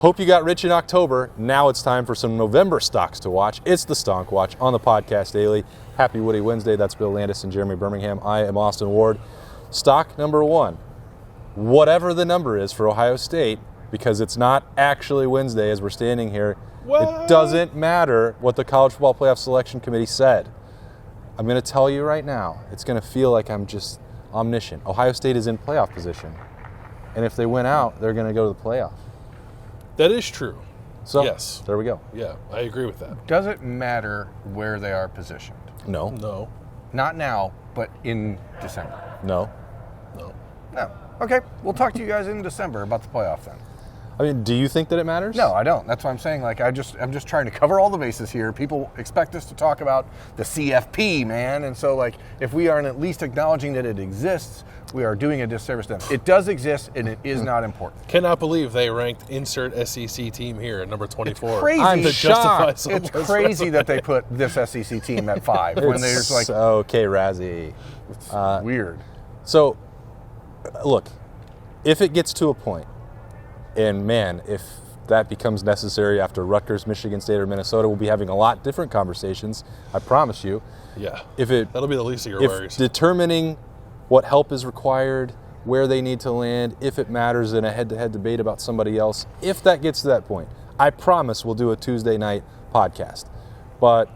Hope you got rich in October. Now it's time for some November stocks to watch. It's the Stonk Watch on the Podcast Daily. Happy Woody Wednesday. That's Bill Landis and Jeremy Birmingham. I am Austin Ward. Stock number one, whatever the number is for Ohio State, because it's not actually Wednesday as we're standing here. What? It doesn't matter what the College Football Playoff Selection Committee said. I'm going to tell you right now, it's going to feel like I'm just omniscient. Ohio State is in playoff position. And if they win out, they're going to go to the playoff. That is true. So, yes. There we go. Yeah, I agree with that. Does it matter where they are positioned? No. No. Not now, but in December? No. No. No. Okay, we'll talk to you guys in December about the playoff then. I mean, do you think that it matters? No, I don't. That's what I'm saying. Like, I'm just trying to cover all the bases here. People expect us to talk about the CFP, man. And so, like, if we aren't at least acknowledging that it exists, we are doing a disservice to them. It does exist, and it is not important. Cannot believe they ranked insert SEC team here at number 24. It's crazy. I'm shocked. It's crazy that they put this SEC team at 5 when there's like okay, Razzie. It's weird. So, look, if it gets to a point, and man, if that becomes necessary after Rutgers, Michigan State, or Minnesota, we'll be having a lot different conversations. I promise you. Yeah. That'll be the least of your worries. Determining what help is required, where they need to land, if it matters in a head-to-head debate about somebody else, if that gets to that point, I promise we'll do a Tuesday night podcast. But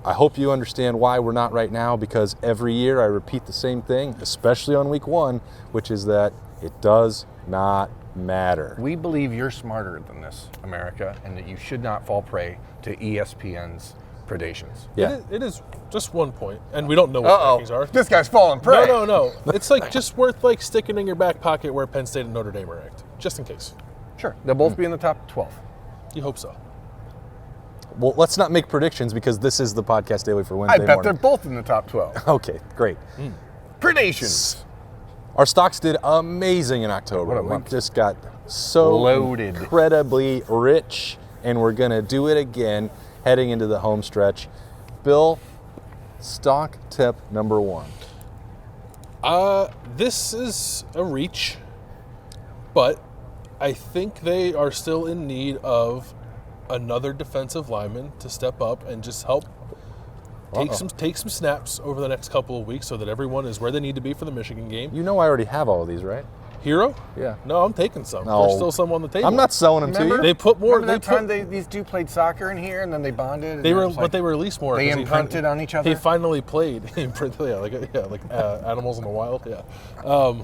I hope you understand why we're not right now, because every year I repeat the same thing, especially on week one, which is that it does not matter. We believe you're smarter than this, America, and that you should not fall prey to ESPN's predations. Yeah. It is just one point, and we don't know what the rankings are. This guy's falling prey. No. It's like just worth like sticking in your back pocket where Penn State and Notre Dame are ranked, just in case. Sure. They'll both be in the top 12. You hope so. Well, let's not make predictions because this is the Podcast Daily for Wednesday I bet morning. they're both in the top 12. Okay, great. Predations. Our stocks did amazing in October. What a We month. just got so Loaded. incredibly rich, and we're going to do it again heading into the home stretch. Bill, stock tip number one. This is a reach, but I think they are still in need of another defensive lineman to step up and just help take some snaps over the next couple of weeks so that everyone is where they need to be for the Michigan game. You know I already have all of these, right? Hero? Yeah. No, I'm taking some. No. There's still some on the table. I'm not selling them to you. They put more. Remember that time these two played soccer in here and then they bonded? They released more. They imprinted on each other? He finally played. like animals in the wild. Yeah.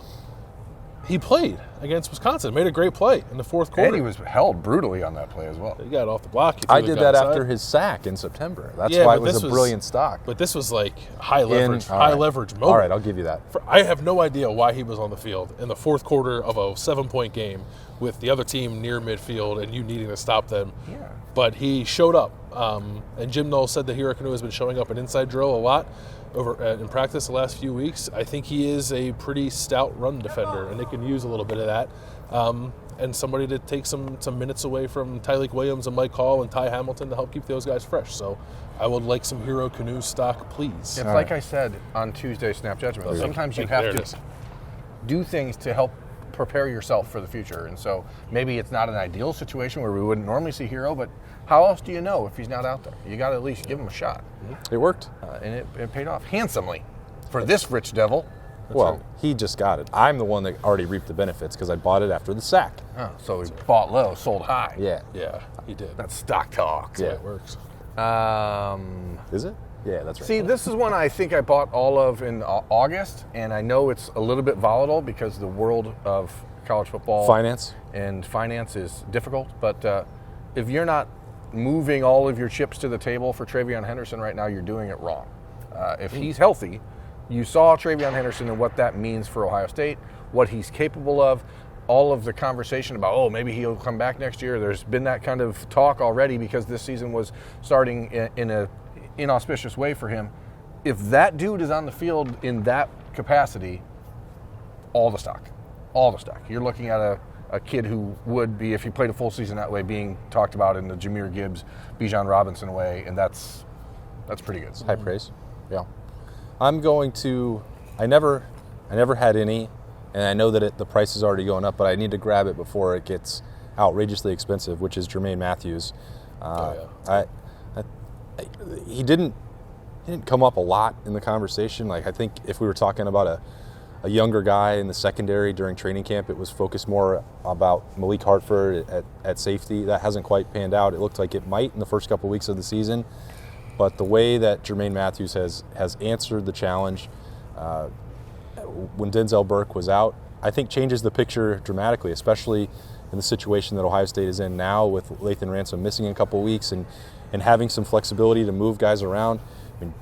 He played against Wisconsin. Made a great play in the fourth quarter. And he was held brutally on that play as well. He got off the block. I did that after his sack in September. That's why it was a brilliant stock. But this was like high leverage moment. All right, I'll give you that. I have no idea why he was on the field in the fourth quarter of a 7-point game with the other team near midfield and you needing to stop them. Yeah. But he showed up. And Jim Knowles said that Hero Kanu has been showing up in inside drill a lot in practice the last few weeks. I think he is a pretty stout run defender, and they can use a little bit of that. And somebody to take some minutes away from Tyleik Williams and Mike Hall and Ty Hamilton to help keep those guys fresh. So I would like some Hero Kanu stock, please. It's like I said on Tuesday, Snap Judgment. Sometimes you have to do things to help prepare yourself for the future. And so maybe it's not an ideal situation where we wouldn't normally see Hero, but how else do you know if he's not out there? You got to at least give him a shot. It worked. And it paid off handsomely for this rich devil. He just got it. I'm the one that already reaped the benefits because I bought it after the sack. Oh, so he bought low, sold high. Yeah. Yeah, he did. That's stock talk. That's how it works. Is it? Yeah, that's right. See, this is one I think I bought all of in August, and I know it's a little bit volatile because the world of college football finance is difficult. But if you're not moving all of your chips to the table for TreVeyon Henderson right now, you're doing it wrong. If he's healthy, you saw TreVeyon Henderson and what that means for Ohio State, what he's capable of. All of the conversation about, maybe he'll come back next year. There's been that kind of talk already because this season was starting in a inauspicious way for him. If that dude is on the field in that capacity, all the stock. You're looking at a kid who would be, if he played a full season that way, being talked about in the Jahmyr Gibbs, Bijan Robinson way, and that's pretty good. High praise. Yeah. I'm going to, I never had any, and I know that the price is already going up, but I need to grab it before it gets outrageously expensive, which is Germaine Matthews. He didn't come up a lot in the conversation. Like, I think if we were talking about a younger guy in the secondary during training camp, it was focused more about Malik Hartford at safety. That hasn't quite panned out. It looked like it might in the first couple weeks of the season. But the way that Germaine Matthews has answered the challenge when Denzel Burke was out, I think changes the picture dramatically, especially in the situation that Ohio State is in now with Lathan Ransom missing a couple weeks and having some flexibility to move guys around. I mean,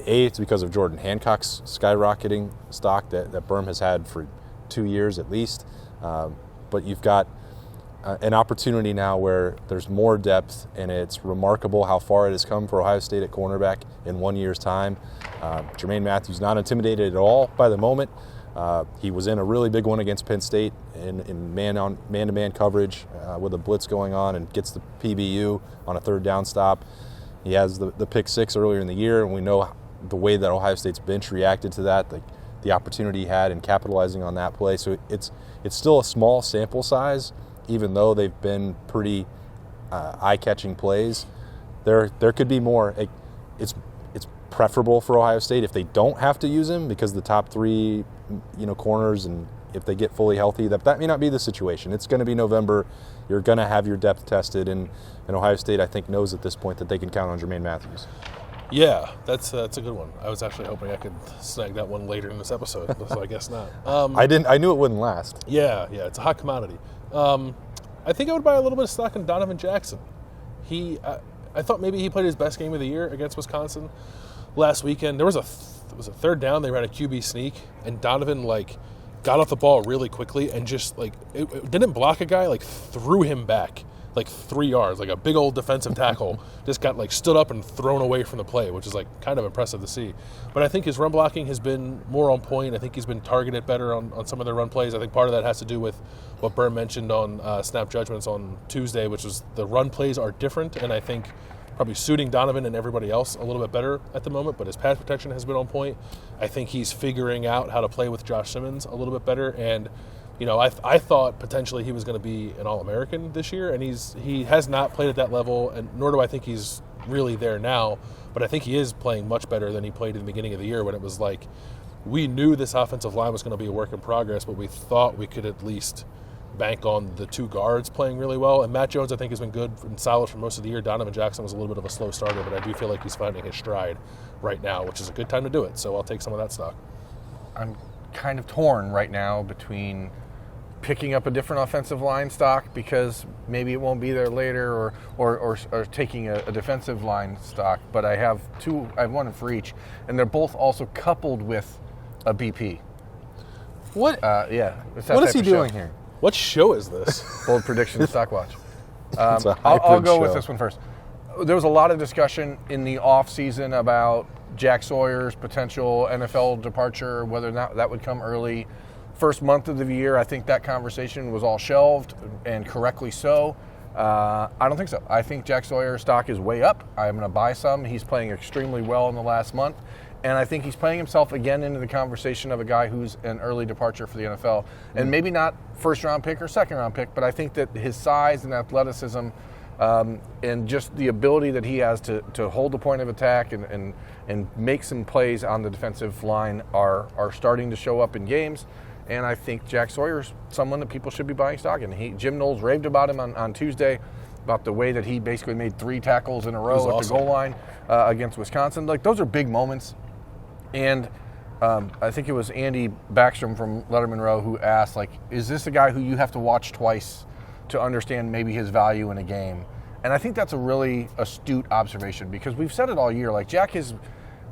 it's because of Jordan Hancock's skyrocketing stock that Berm has had for 2 years at least. But you've got an opportunity now where there's more depth, and it's remarkable how far it has come for Ohio State at cornerback in 1 year's time. Germaine Matthews not intimidated at all by the moment. He was in a really big one against Penn State in man-to-man coverage with a blitz going on and gets the PBU on a third down stop. He has the pick six earlier in the year, and we know the way that Ohio State's bench reacted to that, the opportunity he had in capitalizing on that play. So it's still a small sample size, even though they've been pretty eye-catching plays. There could be more. It's preferable for Ohio State if they don't have to use him, because the top three, corners, and if they get fully healthy, that may not be the situation. It's going to be November. You're going to have your depth tested, and Ohio State, I think, knows at this point that they can count on Germaine Matthews. Yeah, that's a good one. I was actually hoping I could snag that one later in this episode, so I guess not. I knew it wouldn't last. Yeah, it's a hot commodity. I think I would buy a little bit of stock in Donovan Jackson. I thought maybe he played his best game of the year against Wisconsin last weekend. There was a third down. They ran a QB sneak, and Donovan got off the ball really quickly and just it didn't block a guy, threw him back 3 yards, like a big old defensive tackle. Just got stood up and thrown away from the play, which is kind of impressive to see. But I think his run blocking has been more on point. I think he's been targeted better on some of their run plays. I think part of that has to do with what Berm mentioned on Snap Judgments on Tuesday, which was the run plays are different, and I think probably suiting Donovan and everybody else a little bit better at the moment, but his pass protection has been on point. I think he's figuring out how to play with Josh Simmons a little bit better, and I thought potentially he was going to be an All-American this year, and he has not played at that level, and nor do I think he's really there now, but I think he is playing much better than he played in the beginning of the year, when it was we knew this offensive line was going to be a work in progress, but we thought we could at least bank on the two guards playing really well. And Matt Jones, I think, has been good and solid for most of the year. Donovan Jackson was a little bit of a slow starter, but I do feel like he's finding his stride right now, which is a good time to do it, so I'll take some of that stock. I'm kind of torn right now between picking up a different offensive line stock because maybe it won't be there later, or taking a defensive line stock. But I have one for each, and they're both also coupled with a BP. What? Yeah. What is he doing here? What show is this? Bold Prediction Stock Watch. I'll go with this one first. There was a lot of discussion in the offseason about Jack Sawyer's potential NFL departure, whether or not that would come early. First month of the year, I think that conversation was all shelved, and correctly so. I don't think so. I think Jack Sawyer's stock is way up. I'm going to buy some. He's playing extremely well in the last month. And I think he's playing himself again into the conversation of a guy who's an early departure for the NFL. And maybe not first-round pick or second-round pick, but I think that his size and athleticism and just the ability that he has to hold the point of attack and make some plays on the defensive line are starting to show up in games. And I think Jack Sawyer's someone that people should be buying stock in. Jim Knowles raved about him on Tuesday, about the way that he basically made 3 tackles in a row at the goal line against Wisconsin. Those are big moments. And I think it was Andy Backstrom from Letterman Row who asked, is this a guy who you have to watch twice to understand maybe his value in a game? And I think that's a really astute observation, because we've said it all year. Jack has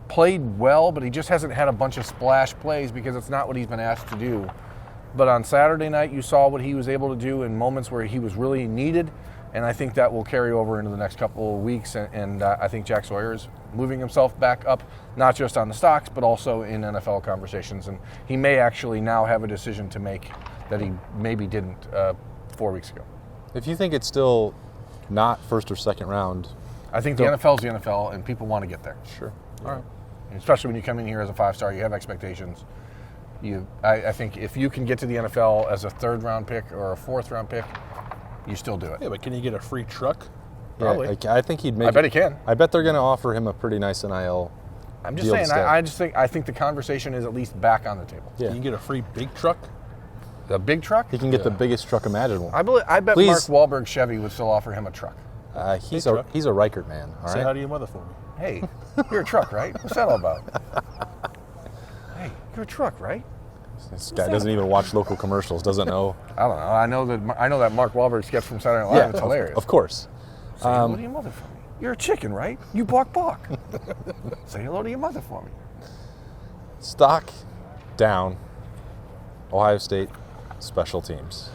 played well, but he just hasn't had a bunch of splash plays because it's not what he's been asked to do. But on Saturday night, you saw what he was able to do in moments where he was really needed. And I think that will carry over into the next couple of weeks. And I think Jack Sawyer is moving himself back up, not just on the stocks, but also in NFL conversations. And he may actually now have a decision to make that he maybe didn't 4 weeks ago. If you think it's still not first or second round, I think the NFL's the NFL, and people want to get there. Sure. All right. And especially when you come in here as a 5-star, you have expectations. I think if you can get to the NFL as a 3rd-round pick or a 4th-round pick, you still do it. Yeah, but can you get a free truck? Probably. Yeah, I think he'd make I bet he can. I bet they're going to offer him a pretty nice NIL. I'm just deal to saying. stay. I think the conversation is at least back on the table. Yeah. You can get a free big truck? The big truck. He can get the biggest truck imaginable. I bet Please. Mark Wahlberg Chevy would still offer him a truck. He's a Reichert man. All Say right. hi to your mother for me. Hey, you're a truck, right? What's that all about? Hey, you're a truck, right? This guy doesn't even watch local commercials. Doesn't know. I don't know. I know that Mark Wahlberg sketch from Saturday Night Live. It's hilarious. Of course. Say hello to your mother for me. You're a chicken, right? You bark. Say hello to your mother for me. Stock down. Ohio State special teams.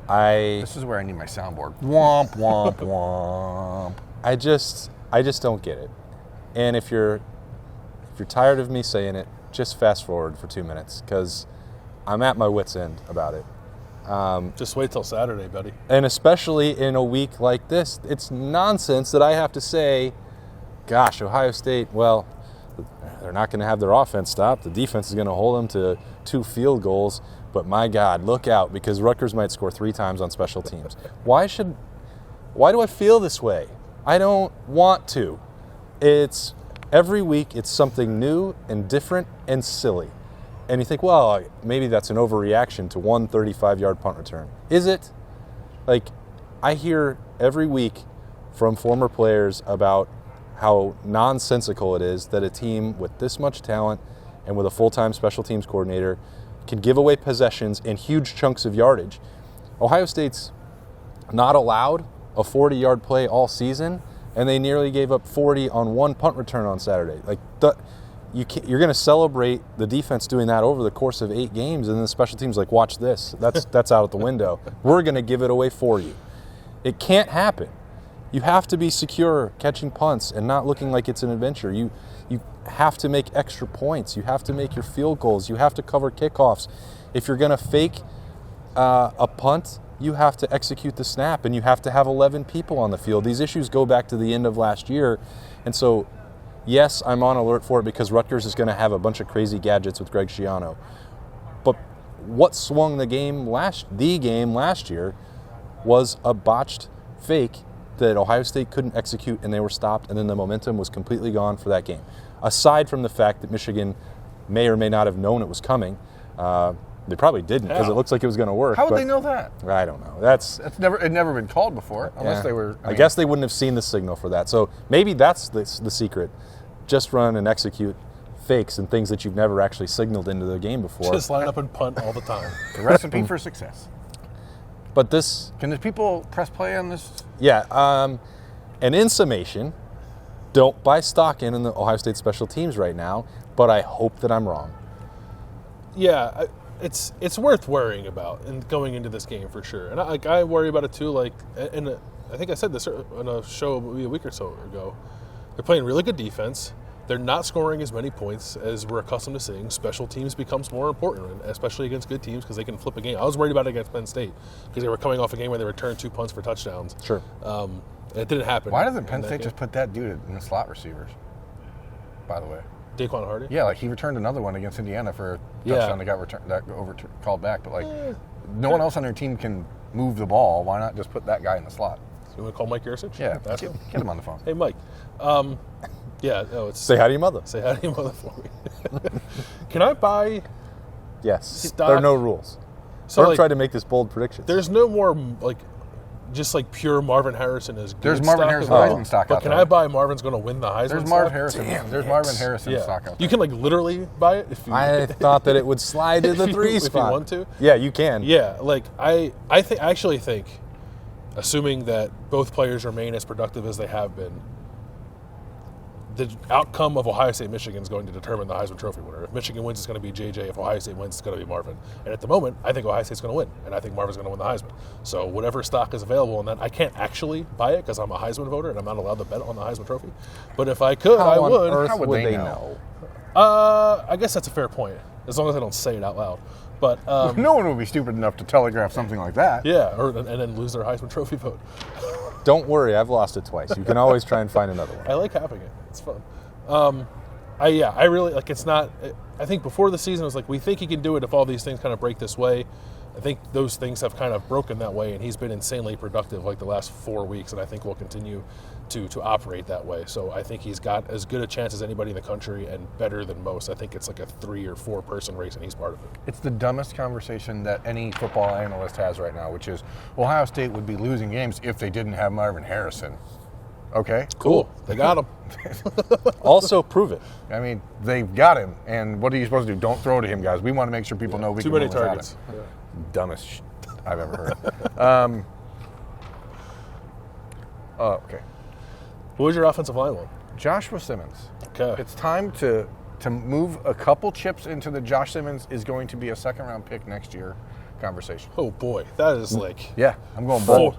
This is where I need my soundboard. Womp womp womp. I just don't get it. And if you're tired of me saying it, just fast forward for 2 minutes because I'm at my wit's end about it. Just wait till Saturday, buddy. And especially in a week like this, it's nonsense that I have to say, gosh, Ohio State, well, they're not going to have their offense stopped. The defense is going to hold them to 2 field goals. But my God, look out because Rutgers might score 3 times on special teams. Why do I feel this way? I don't want to. It's every week it's something new and different and silly. And you think, well, maybe that's an overreaction to one 35-yard punt return. Is it? Like, I hear every week from former players about how nonsensical it is that a team with this much talent and with a full-time special teams coordinator can give away possessions in huge chunks of yardage. Ohio State's not allowed a 40-yard play all season, and they nearly gave up 40 on one punt return on Saturday. Like, you're going to celebrate the defense doing that over the course of 8 games, and then the special teams like, watch this. That's out the window. We're going to give it away for you. It can't happen. You have to be secure catching punts and not looking like it's an adventure. You have to make extra points. You have to make your field goals. You have to cover kickoffs. If you're going to fake a punt, you have to execute the snap, and you have to have 11 people on the field. These issues go back to the end of last year. And so, yes, I'm on alert for it because Rutgers is going to have a bunch of crazy gadgets with Greg Schiano. But what swung the game last year was a botched fake that Ohio State couldn't execute, and they were stopped, and then the momentum was completely gone for that game. Aside from the fact that Michigan may or may not have known it was coming, they probably didn't because it looks like it was going to work. How would they know that? I don't know. It'd never been called before, unless they were. I guess they wouldn't have seen the signal for that. So maybe that's the secret. Just run and execute fakes and things that you've never actually signaled into the game before. Just line up and punt all the time. The recipe for success. But this... Can the people press play on this? Yeah. And in summation, don't buy stock in the Ohio State special teams right now, but I hope that I'm wrong. Yeah, it's worth worrying about and going into this game for sure. And I worry about it too. Like, and I think I said this on a show maybe a week or so ago. They're playing really good defense. They're not scoring as many points as we're accustomed to seeing. Special teams becomes more important, especially against good teams because they can flip a game. I was worried about it against Penn State because they were coming off a game where they returned 2 punts for touchdowns. Sure. And it didn't happen. Why doesn't Penn State just put that dude in the slot receivers, by the way? Daquan Hardy? Yeah, like he returned another one against Indiana for a touchdown that got called back. But no one else on their team can move the ball. Why not just put that guy in the slot? So you want to call Mike Yursich? Yeah, get him on the phone. Hey, Mike. Yeah, no, it's... Say hi to your mother. Say hi to your mother for me. Can I buy... Yes. Stock? There are no rules. So Don't try to make this bold prediction. There's no more, just pure Marvin Harrison is good. There's Marvin Harrison Heisman stock but out there. can I buy Marvin's going to win the Heisman There's stock? Marvin Harrison stock out there. You can literally buy it if you... I thought that it would slide to the 3 spot. If you want to. Yeah, you can. Yeah, I actually think, assuming that both players remain as productive as they have been, the outcome of Ohio State-Michigan is going to determine the Heisman Trophy winner. If Michigan wins, it's going to be JJ. If Ohio State wins, it's going to be Marvin. And at the moment, I think Ohio State's going to win, and I think Marvin's going to win the Heisman. So whatever stock is available on that, I can't actually buy it because I'm a Heisman voter and I'm not allowed to bet on the Heisman Trophy. But if I could, I would. How would they know? I guess that's a fair point, as long as I don't say it out loud. But no one would be stupid enough to telegraph something like that. Yeah, and then lose their Heisman Trophy vote. Don't worry, I've lost it twice. You can always try and find another one. I like having it. It's fun. I really it's not. I think before the season it was like we think he can do it if all these things kind of break this way. I think those things have kind of broken that way, and he's been insanely productive like the last 4 weeks, and I think will continue to operate that way. So I think he's got as good a chance as anybody in the country and better than most. I think it's like a 3 or 4 person race, and he's part of it. It's the dumbest conversation that any football analyst has right now, which is Ohio State would be losing games if they didn't have Marvin Harrison. Okay, Cool. They got him. Also, prove it. I mean, they've got him, and what are you supposed to do? Don't throw to him, guys. We want to make sure people know we Too can many move without targets. him. Yeah. Dumbest shit I've ever heard. Okay. Who was your offensive line one? Joshua Simmons. Okay. It's time to move a couple chips into the Josh Simmons is going to be a second-round pick next year conversation. Oh, boy. That is like Yeah, I'm going bold.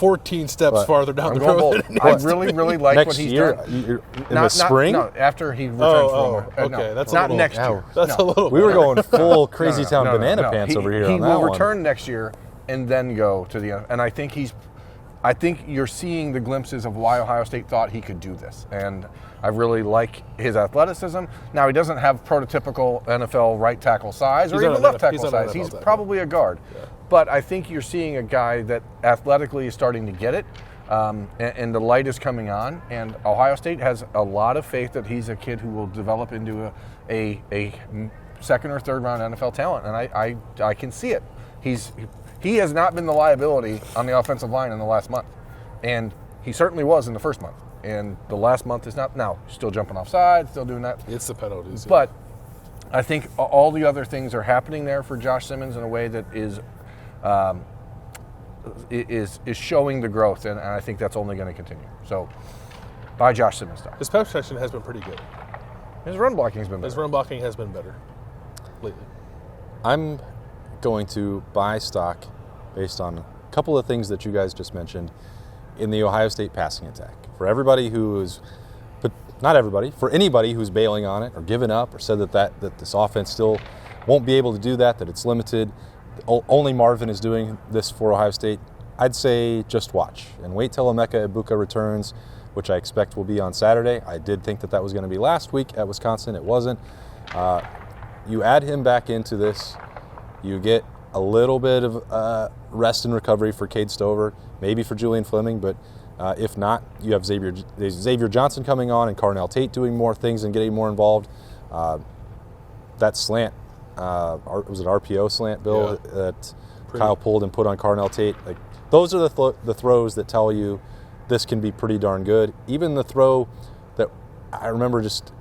14 steps farther down I'm the going road. bold. than he I was to really, be. really like Next what he's year, done. in the spring? No, after he returns from okay. That's not a little, next year. That's No. a little we were better. going full crazy No, town no, banana no. pants over here He on that will one. return next year and then go to the – and I think you're seeing the glimpses of why Ohio State thought he could do this. And I really like his athleticism. Now, he doesn't have prototypical NFL right tackle size or He's even not an left NFL tackle he's not size. an He's NFL tackle. probably a guard. Yeah. But I think you're seeing a guy that athletically is starting to get it, and the light is coming on. And Ohio State has a lot of faith that he's a kid who will develop into a second or third round NFL talent. And I can see it. He has not been the liability on the offensive line in the last month. And he certainly was in the first month. And the last month is not. Now, still jumping off sides, still doing that. It's the penalties. yeah. But I think all the other things are happening there for Josh Simmons in a way that is showing the growth. And I think that's only going to continue. So, buy Josh Simmons stock. His pass protection has been pretty good. His run blocking has been better. His run blocking has been better lately. I'm going to buy stock based on a couple of things that you guys just mentioned in the Ohio State passing attack. For everybody who is, but not everybody, for anybody who's bailing on it or given up or said that this offense still won't be able to do that it's limited, only Marvin is doing this for Ohio State, I'd say just watch and wait till Emeka Egbuka returns, which I expect will be on Saturday. I did think that was going to be last week at Wisconsin. It wasn't. You add him back into this, you get a little bit of rest and recovery for Cade Stover, maybe for Julian Fleming, but if not, you have Xavier Johnson coming on and Carnell Tate doing more things and getting more involved. That slant, was it RPO slant, Bill, that Kyle pulled and put on Carnell Tate? Like, those are the throws that tell you this can be pretty darn good. Even the throw that I remember, just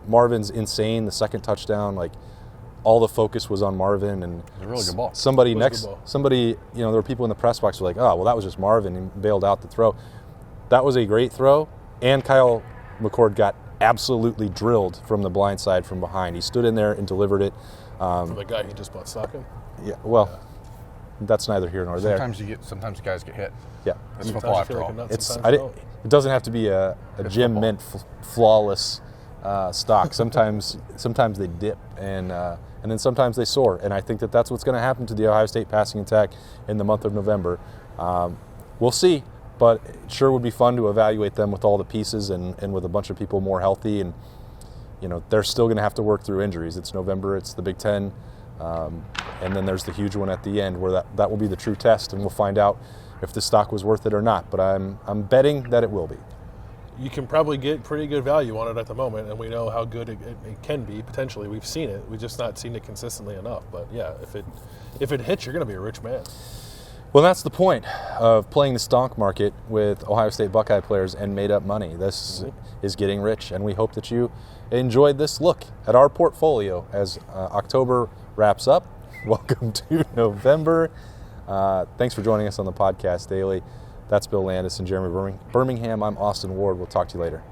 Marvin's insane, the second touchdown, like, all the focus was on Marvin, and It was a really good ball. Somebody, there were people in the press box who were like, oh, well, that was just Marvin, and bailed out the throw. That was a great throw, and Kyle McCord got absolutely drilled from the blind side from behind. He stood in there and delivered it. From the guy he just bought stock in. Yeah, well, that's neither here nor there. Sometimes guys get hit. Yeah, That's football Sometimes you after feel like all. a nut, it sometimes you don't. doesn't have to be a Jim football. Mint flawless stock. Sometimes they dip, and then sometimes they soar. And I think that's what's going to happen to the Ohio State passing attack in the month of November. We'll see, but it sure would be fun to evaluate them with all the pieces and with a bunch of people more healthy. And they're still going to have to work through injuries. It's November. It's the Big Ten. And then there's the huge one at the end where that will be the true test, and we'll find out if the stock was worth it or not. But I'm betting that it will be. You can probably get pretty good value on it at the moment, and we know how good it can be, potentially. We've seen it. We've just not seen it consistently enough. But, yeah, if it hits, you're going to be a rich man. Well, that's the point of playing the stonk market with Ohio State Buckeye players and made-up money. This is getting rich, and we hope that you enjoyed this look at our portfolio as October wraps up. Welcome to November. Thanks for joining us on the Podcast Daily. That's Bill Landis and Jeremy Birmingham. I'm Austin Ward. We'll talk to you later.